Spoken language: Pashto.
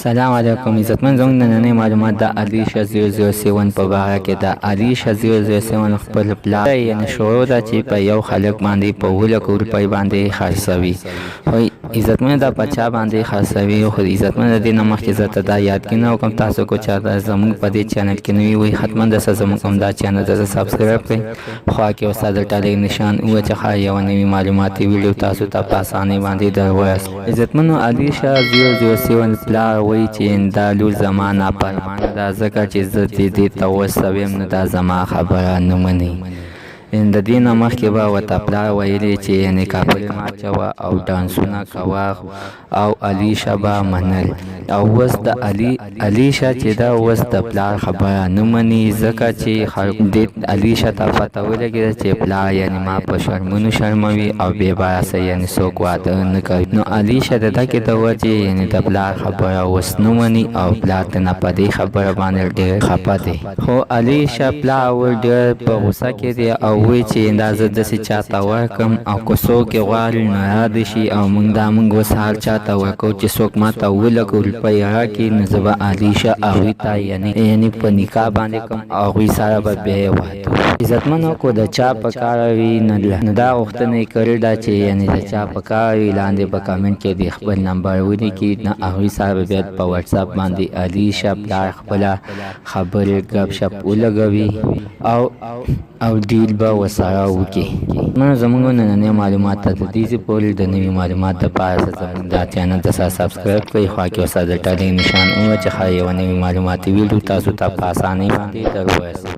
سلام علیکم عزتمن. زموږ نننۍ معلومات د علیشه 007 په باره کې د علیشه 007 خپل پلار یعنې شروع ده چې په یو خلک باندې په 10 روپۍ باندې خرڅوي. خو عزتمن دا په چا باندې خرڅوي؟ خو عزتمن د دې نه مخکې زه ته دا یاد کړم او کوم تاسو کو چاته زموږ په دې چینل کې نوي وي حتما د زموږ همدا چینل ته سبسکرایب کړئ. خوا کې اوسه د ټالیک نشان وچخه یو نوي معلوماتي ویډیو تاسو ته په اسانۍ باندې درورسي. عزتمنو علیشه 007 پلار وایي چې دا لور زما نافرمانه ده ځکه چې زه دې ته وسویم نو دا زما خبره نه مني. د دې نه مخکې به ورته پلار ویلي چې یعنې کابل مه اچوه او ډانسونه کوه او علیشه به منل. او اوس د علیشه چې دا اوس د پلار خبره نه مني ځکه چې دې علیشه ته پته ولګېده چې پلار یعنې ما په شرمونو شرموي او بې باسه یعنې څوک واده نه کوي. نو علیشه د ده کې ته وه چې یعنې د پلار خبره اوس نه مني او پلار ته نه په دې خبره باندې ډېر خفه دی. خو علیشه پلار ور ډېر په غوسه کې دی او وایي چې دا زه داسې چاته ورکړم او که څوک یې غواړي نو رادې شي او موږ اوس هر چاته ورکوو چې څوک ماته 10 روپۍ راکړي نو زه به علیشه هغوی ته یعنې په نکاح باندې کوم او هغوی سره به بیا یې واده. عزتمنو کو د چا په کار وي نو دا غوښتنه یې کړې ده چې یعنې د چا په کار وي لاندې په کمنټ کې د خپل نمبر ولیکي نو هغوی سره به بیا په وټساپ باندې علیشه پلار خپله خبرې ګپ شپ ولګوي او ډیل به ورسره وکړي. زموږ نننۍ معلومات ته د دې پورې د نوي معلومات دپاره زموږ دا چینل ته سبسکرایب کړئ. خوا کې ورسره د ټالیک نشان وچخه یوه نوي معلوماتي ویډیو تاسو ته په اسانۍ باندې درورسي.